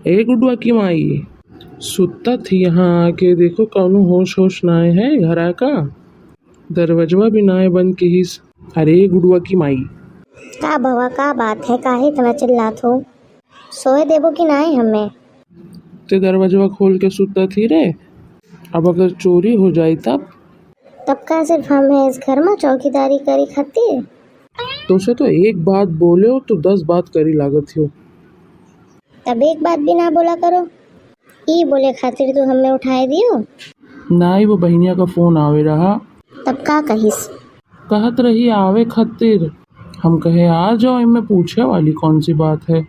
ए गुडुआ की माई सुत्ता थी यहाँ आके देखो कौनो होश होश नाए है घरा का दरवाजवा भी नाए बंद की हिस। अरे गुडुआ की माई का बवा का बात है, काहे इतना चिल्लात हो? सोए देबो कि नाई हमें? ते दरवाजवा खोल के सुत्ता थी रे। अब अगर चोरी हो जाए तब का सिर्फ हमें इस घर में चौकीदारी करी खातिर? तो उसे तो एक बात बोले हो तो 10 बात करी लागत हो। तब एक बात भी ना बोला करो। ई बोले खातिर तू हमें उठाए दियो? ना ही वो बहनिया का फोन आवे रहा। तब का कहिस? कहत रही आवे खातिर। हम कहे आ जाओ, इनमें पूछे वाली कौन सी बात है।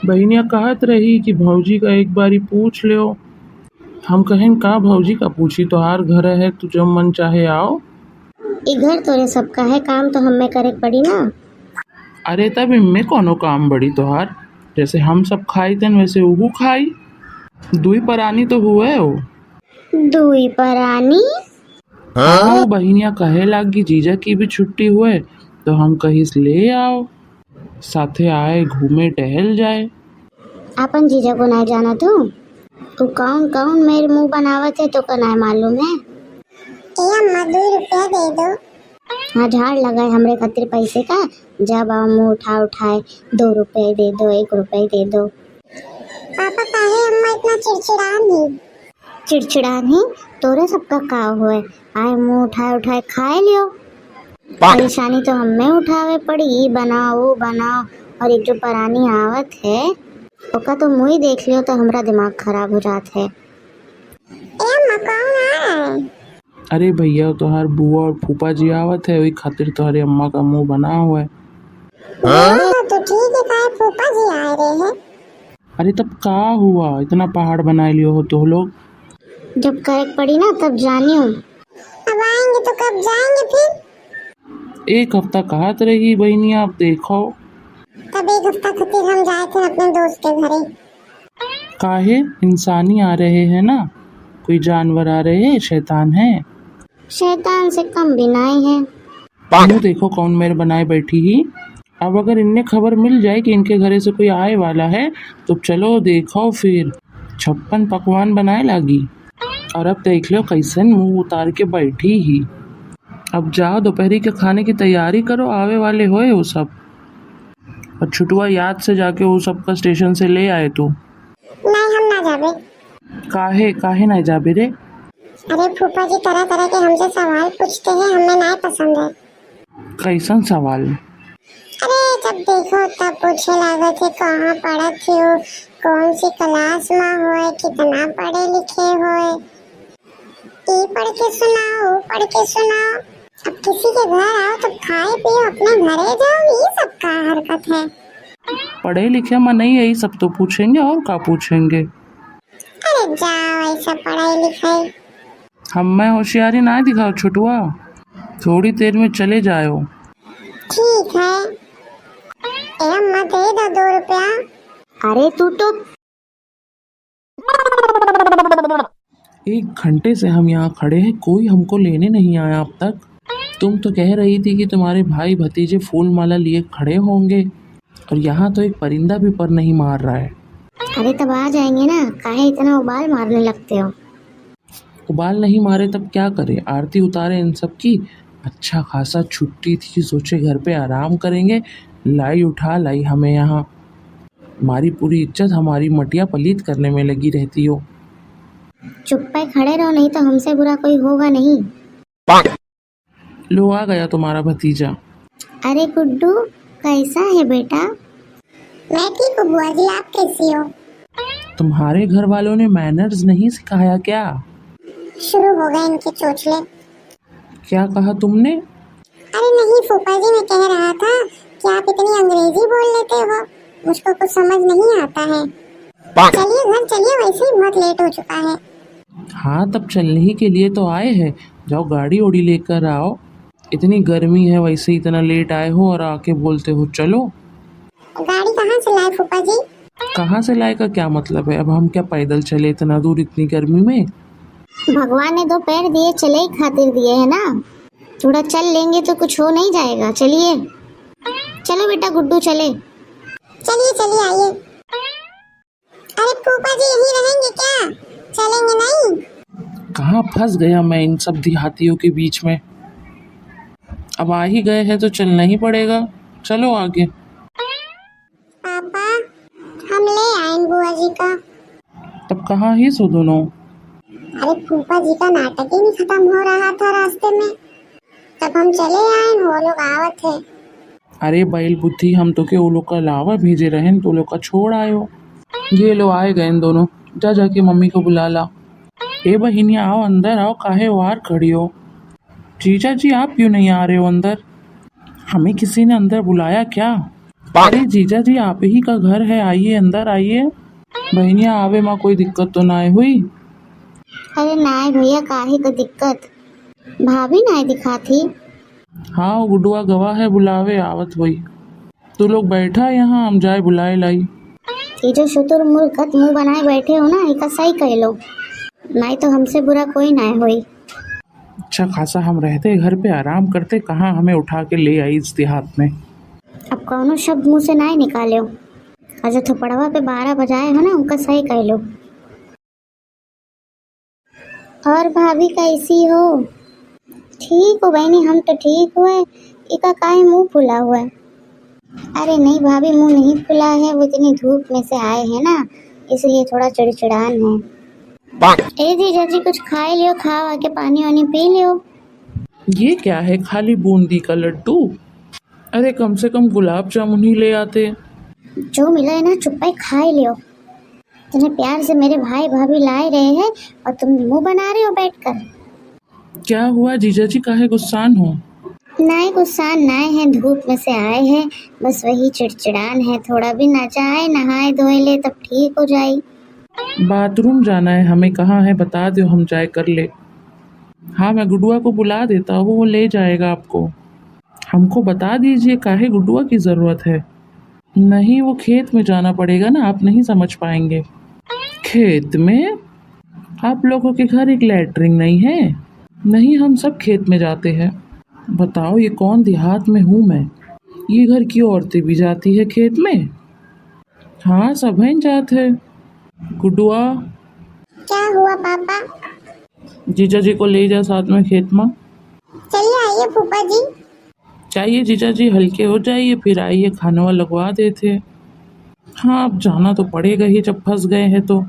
बहनिया कहत रही कि भौजी का एक बारी पूछ लो। हम कहें का भौजी का पूछी, तोहार घर है, तू जब मन चाहे आओ। ई घर तोरे सबका है, काम तो हमें करे पड़ी ना। अरे तब इनमें कोनो काम बड़ी तोहार, जैसे हम सब खाई तन वैसे उहू खाई। दुई परानी तो हुए हो। दुई परानी? हाँ बहनिया कहे लागी जीजा की भी छुट्टी हुए तो हम कहीं से ले आओ, साथे आए घूमे टहल जाए। अपन जीजा को नहीं जाना तू कौन कौन मेरे मुंह बनावत है तो का नहीं मालूम है? अम्मा 2 रुपया दे दो। हाँ झाड़ लगाए हमरे खातिर पैसे का, जब आओ मुंह उठाए 2 रुपए दे दो, 1 रुपए दे दो। पापा काहे अम्मा इतना चिड़चिड़ा नहीं? तोरे सबका का हुए, आए मुंह उठाए खाए लियो। परेशानी तो हमें उठावे पड़ी, बनाओ वो बनाओ, और एक जो परानी आवत है ओका तो मुँह ही देख लियो तो हमरा दिमाग खराब हो जात है। अरे भैया तोहार बुआ और फूफा जी आवत है, वही खातिर तुम्हारी अम्मा का मुंह बना हुआ है। तो ठीक है, काहे फूफा जी आ रहे हैं? अरे तब का हुआ, इतना पहाड़ बना लियो हो तो लोग। जब करे पड़ी ना तब जानियो। अब आएंगे तो कब जाएंगे फिर? 1 हफ्ता कहत रही बहनिया, अब देखो। तब 1 हफ्ता खातिर हम जाए थे अपने दोस्त के घरे। काहे, इंसानी आ रहे हैं ना, कोई जानवर आ रहे हैं, शैतान है। शैतान से कम भी नहीं है। मुँह देखो कौन मेरे बनाए बैठी ही। अब अगर इन्हें खबर मिल जाए कि इनके घरे से कोई आए वाला है तो चलो देखो फिर 56 पकवान बनाए लागी। और अब देख लो कैसन मुंह उतार के बैठी ही। अब जाओ दोपहरी के खाने की तैयारी करो, आवे वाले होए वो सब। और छुटुआ याद से जाके वो सब का स्टेशन से ले आए तू। नहीं हम ना जाबे। काहे काहे ना जाबे रे? अरे फूफा जी तरह तरह के हमसे सवाल पूछते हैं, हमें नहीं पसंद है। कैसन सवाल? अरे जब देखो तब पूछे लागत है कहाँ पढ़त हो, कौन सी क्लास में होए, कितना पढ़े लिखे होए, ये पढ़ के सुनाओ, पढ़ के सुनाओ। अब किसी के घर आओ तो खाए पियो, अपने घरे जाओ, ये सब का हरकत है। पढ़े लिखे में नहीं, यही सब तो पूछेंगे और क्या पूछेंगे। अरे जाओ ऐसा पढ़ाई लिखाई। हमें होशियारी ना दिखाओ छुटुआ, थोड़ी देर में चले जाओ। ठीक है, अम्मा दे दो 2 रुपया। अरे तू तो 1 घंटे से हम यहाँ खड़े हैं, कोई हमको लेने नहीं आया अब तक। तुम तो कह रही थी कि तुम्हारे भाई भतीजे फूल माला लिए खड़े होंगे, और यहाँ तो एक परिंदा भी पर नहीं मार रहा है। अरे तब आ जाएंगे ना, काहे इतना उबाल मारने लगते हो? उबाल नहीं मारे तब क्या करे, आरती उतारे इन सब की। अच्छा खासा छुट्टी थी, सोचे घर पे आराम करेंगे, लाई उठा लाई हमें यहाँ। हमारी पूरी इज्जत हमारी मटिया पलीत करने में लगी रहती हो। चुप पे खड़े रहो, नहीं तो हमसे बुरा कोई होगा नहीं। लो आ गया तुम्हारा भतीजा। अरे गुड्डू कैसा है बेटा? मैं ठीक हूँ बुआ जी, आप कैसी हो? तुम्हारे घर वालों ने मैनर्स नहीं सिखाया क्या? शुरू हो गए इनके चोचले। क्या कहा तुमने? अरे नहीं फूफा जी, मैं कह रहा था कि आप इतनी अंग्रेजी बोल लेते हो, मुझको कुछ समझ नहीं आता है। चलिए घर चलिए, वैसे ही बहुत लेट हो चुका है। हाँ तब चलने ही के लिए तो आए हैं, जाओ गाड़ी ओड़ी लेकर आओ। इतनी गर्मी है, वैसे इतना लेट आए हो और आके बोलते हो चलो। गाड़ी कहाँ से लाए फूफा जी? कहाँ से लाए का क्या मतलब है, अब हम क्या पैदल चले इतना दूर इतनी गर्मी में? भगवान ने 2 पैर दिए, चले ही खातिर दिए है ना, थोड़ा चल लेंगे तो कुछ हो नहीं जाएगा। चलिए चलो बेटा गुड्डू चले। चलिए चलिए आइए। अरे चलेंगे नहीं? कहाँ फंस गया मैं इन सब देहातियों के बीच में। अब आ ही गए हैं तो चलना ही पड़ेगा। चलो आगे। पापा, हम ले आए बुआ जी का। तब कहाँ ही सो दोनों? अरे फूफा जी का नाटक ही नहीं खत्म हो रहा था रास्ते में, तब हम चले आए, वो लोग आवत थे। अरे बैल बुद्धि, हम तो के वो लोग का लावा भेजे रहे तो लोग का छोड़ आयो। ये लो आए गए इन दोनों। जा जाके मम्मी को बुला ला। ए बहिनिया आओ अंदर आओ, काहे वार खड़ी हो? जीजा जी आप क्यों नहीं आ रहे हो अंदर? हमें किसी ने अंदर बुलाया क्या? अरे जीजा जी आप ही का घर है, आइए अंदर आइए। बहनिया आवे माँ, कोई दिक्कत तो ना हुई? अरे नाय भैया, काहे को दिक्कत? भाभी नाय दिखा थी। हाँ वो गुडुआ गवाह है, बुलावे आवत हुई। तू लोग बैठा यहाँ, हम जाए बुलाए लाई। ये जो शुतुर मूर्खत मुंह बनाए बैठे हो ना, इका सही कह लो, नहीं तो हमसे बुरा कोई ना होई। अच्छा खासा हम रहते घर पे आराम करते, कहाँ हमें उठा के ले आई इस देहात में। अब कौनो शब्द मुंह से ना निकालो, और जो थप्पड़वा पे 12 बजाए हो ना, उनका सही कह लो। और भाभी कैसी हो? ठीक हो बहनी, हम तो ठीक हुए। इका काहे मुंह फुला हुआ है? अरे नहीं भाभी, मुंह नहीं फुला है, वो इतनी धूप में से आए हैं ना, इसलिए थोड़ा चिड़चिड़ान है। ए जीजा जी कुछ खाए लियो, खाओ आके, पानी वानी पी लियो। ये क्या है, खाली बूंदी का लड्डू? अरे कम से कम गुलाब जामुन ही ले आते। जो मिला है ना चुप्पा खाए लियो। तुम्हें प्यार से मेरे भाई भाभी लाए रहे हैं और तुम मुंह बना रहे हो बैठकर। क्या हुआ जीजा जी, काहे गुस्सान हो? नाय गुस्सान नाय है, धूप में से आए हैं, बस वही चिड़चिड़ान है। थोड़ा भी ना जाए, नहाए धोए ले तब ठीक हो जाए। बाथरूम जाना है हमें, कहाँ है बता दो, हम जाए कर ले। हाँ मैं गुडुआ को बुला देता हूँ, वो ले जाएगा आपको। हमको बता दीजिए काहे गुडुआ की ज़रूरत है। नहीं वो खेत में जाना पड़ेगा ना, आप नहीं समझ पाएंगे। खेत में? आप लोगों के घर एक लैट्रिन नहीं है? नहीं हम सब खेत में जाते हैं। बताओ ये कौन देहात में हूँ मैं? ये घर की औरतें भी जाती है खेत में? हाँ सब हैं जात है। गुडुआ क्या हुआ पापा? जीजा जी को ले जा साथ में खेत में। चलिए आइए फूफा जी। चाहिए जीजा जी, हल्के हो जाइए फिर आइए, खाना लगवा देते। हाँ अब जाना तो पड़ेगा ही जब फंस गए हैं तो।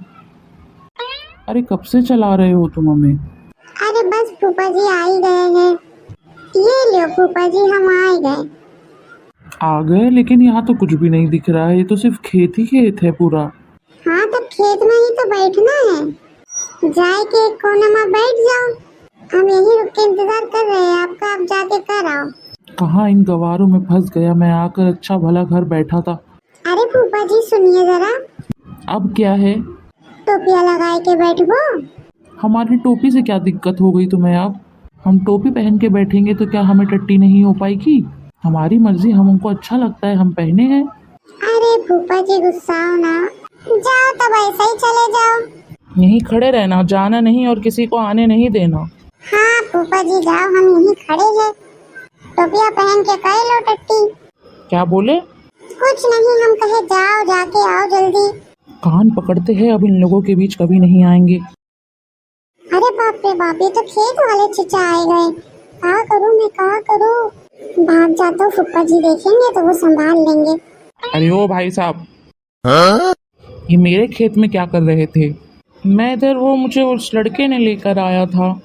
अरे कब से चला रहे हो तुम हमें? अरे बस फूफा जी आ ही गए हैं। ये लियो फूफा जी, हम आ ही गए। आ गए? लेकिन यहाँ तो कुछ भी नहीं दिख रहा है, ये तो सिर्फ खेत ही खेत है पूरा। हाँ तब खेत में ही तो बैठना है, जाए के एक कोने में बैठ जाओ। हम यही रुक के इंतजार कर रहे हैं आपका, आप जाके कर आओ। कहाँ इन गवारों में फंस गया मैं आकर, अच्छा भला घर बैठा था। अरे फूफा जी सुनिए जरा। अब क्या है? टोपिया लगाए के बैठबो। हमारी टोपी से क्या दिक्कत हो गई तुम्हें? अब हम टोपी पहन के बैठेंगे तो क्या हमें टट्टी नहीं हो पाएगी? हमारी मर्जी, हमको अच्छा लगता है हम पहने हैं। अरे फूफा जी गुस्साओ ना, जाओ तब ऐसा ही चले जाओ। यहीं खड़े रहना, जाना नहीं और किसी को आने नहीं देना। हाँ फूफा जी जाओ, हम यहीं खड़े हैं। टोपिया पहन के कर लो टट्टी। क्या बोले? कुछ नहीं, हम कहे जाओ, जाके आओ जल्दी। कान पकड़ते हैं, अब इन लोगों के बीच कभी नहीं आएंगे। अरे बाप रे बाप, ये तो खेत वाले चिचा आए गए। क्या करूँ मैं, क्या करूँ? भाग जाता हूँ, फूफा जी देखेंगे तो वो संभाल लेंगे। अरे ओ भाई साहब, ये मेरे खेत में क्या कर रहे थे? मैं इधर, वो मुझे उस लड़के ने लेकर आया था।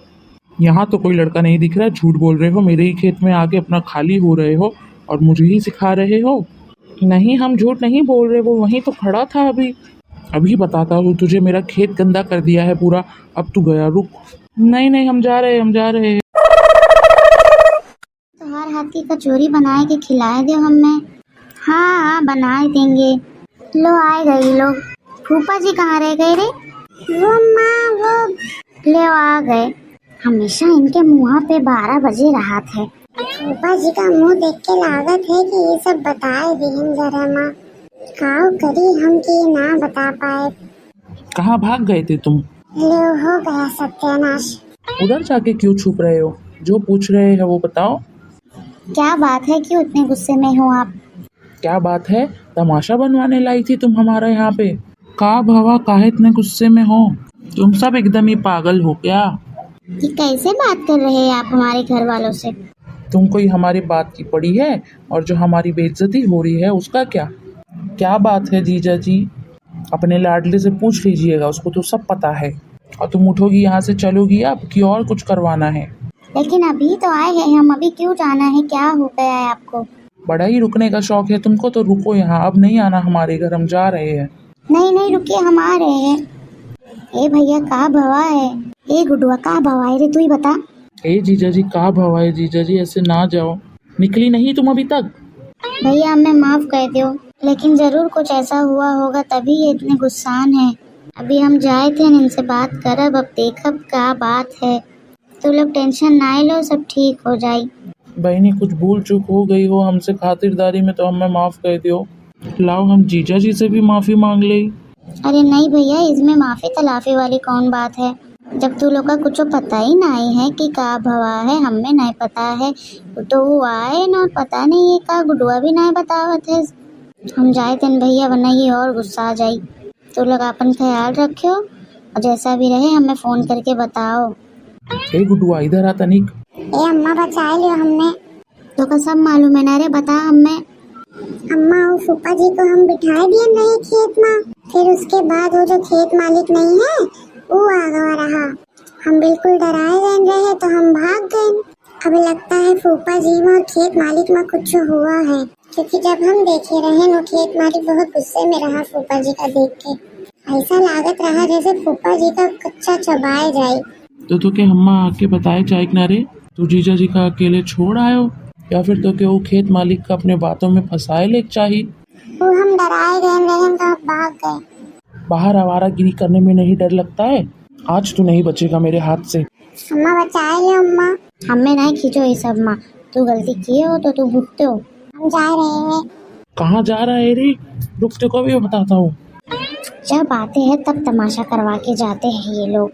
यहाँ तो कोई लड़का नहीं दिख रहा, झूठ बोल रहे हो। मेरे ही खेत में आके अपना खाली हो रहे हो और मुझे ही सिखा रहे हो। नहीं हम झूठ नहीं बोल रहे, वो वहीं तो खड़ा था अभी। अभी बताता हूँ तुझे, मेरा खेत गंदा कर दिया है पूरा। अब तू गया, रुक। नहीं नहीं हम जा रहे हैं, हम जा रहे हैं। तुम्हारे हाथी का चोरी बनाए के खिलाए दो हमें। हाँ हाँ बनाए देंगे। लो आए गए लोग। फूफा जी कहाँ रह गए रे? वो माँ वो ले आ गए। हमेशा इनके मुँह पे 12 बजे रहा थे। फूफा जी का मुंह देख के लागत है कि ये सब बताए दिहन जरा माँ। काव करी हम कि ना बता पाए। कहाँ भाग गए थे तुम? ले हो गया सत्यानाश। उधर जाके क्यों छुप रहे हो? जो पूछ रहे हैं वो बताओ। क्या बात है, क्यों इतने गुस्से में हो आप? क्या बात है? तमाशा बनवाने लाई थी तुम हमारे यहाँ पे? का भवा, काहे इतने गुस्से में हो? तुम सब एकदम ही पागल हो क्या? ये कैसे बात कर रहे हैं आप हमारे घर वालों से? तुम कोई हमारी बात की पड़ी है? और जो हमारी बेइज्जती हो रही है उसका क्या? क्या बात है जीजा जी? अपने लाडले से पूछ लीजिएगा, उसको तो सब पता है। और तुम उठोगी यहाँ से चलोगी अब कि और कुछ करवाना है? लेकिन अभी तो आए हैं हम, अभी क्यों जाना है? क्या हो गया है आपको? बड़ा ही रुकने का शौक है तुमको, तो रुको यहाँ, अब नहीं आना हमारे घर, हम जा रहे हैं। नहीं नहीं रुकिए, हम आ रहे हैं। ए भैया का भवा है? ए गुडुआ का भवा है रे, तू ही बता। ए जीजा जी का भाव है जीजा जी, ऐसे ना जाओ। निकली नहीं तुम अभी तक? भैया हमें माफ कर दो, लेकिन जरूर कुछ ऐसा हुआ होगा तभी ये इतने गुस्सान है। अभी हम जाए थे इनसे बात करब, अब देखब क्या बात है। तो लोग टेंशन ना लो, सब ठीक हो जाए। बहनी कुछ भूल चूक हो गई हो हमसे खातिरदारी में तो हमें माफ कर दियो। लाओ हम जीजा जी से भी माफी मांग ले। अरे नहीं भैया, इसमें माफी तलाफी वाली कौन बात है? जब तू लोग का कुछ पता ही नहीं है कि का भवा है, हमें नहीं पता है तो वो आए ना, पता नहीं है का गुडुआ भी नहीं बतावत है। हम जाए तेन भैया, वरना ये और गुस्सा आ जाई। तू लोग अपन ख्याल रखियो और जैसा भी रहे हमें फोन करके बताओ। ए गुडुआ इधर आ तनिक। ए अम्मा बचा लियो हमने। तो का सब मालूम है ना रे, बता हमें। अम्मा वो फूफा जी को हम बिठाए दिए नहीं खेत में, फिर उसके बाद वो जो खेत मालिक नहीं है वो आ गया रहा। हम बिल्कुल डराए गए रहे तो हम भाग गए। अब लगता है फूफा जी में और खेत मालिक में कुछ हुआ है, क्योंकि जब हम देखे रहे न खेत मालिक बहुत गुस्से में रहा फूफा जी का देख के। ऐसा लागत रहा जैसे फूफा जी का कच्चा चबाए जाए। तो क्या अम्मा आके बताए चाहे ना रे, तू जीजा जी का अकेले छोड़ आयो या फिर तो क्या वो खेत मालिक का अपने बातों में फंसाए ले चाहिए? वो हम डराए गए रहे तो भाग गए। बाहर आवारागिरी करने में नहीं डर लगता है? आज तू नहीं बचेगा मेरे हाथ से। अम्मा बचाए ले अम्मा। हमें नहीं खींचो ये सब माँ, तू गलती किए हो तो तू भुगते हो। हम जा रहे हैं। कहाँ जा रहा है रे? रुकते को भी बताता हूँ। जब आते हैं तब तमाशा करवा के जाते हैं ये लोग।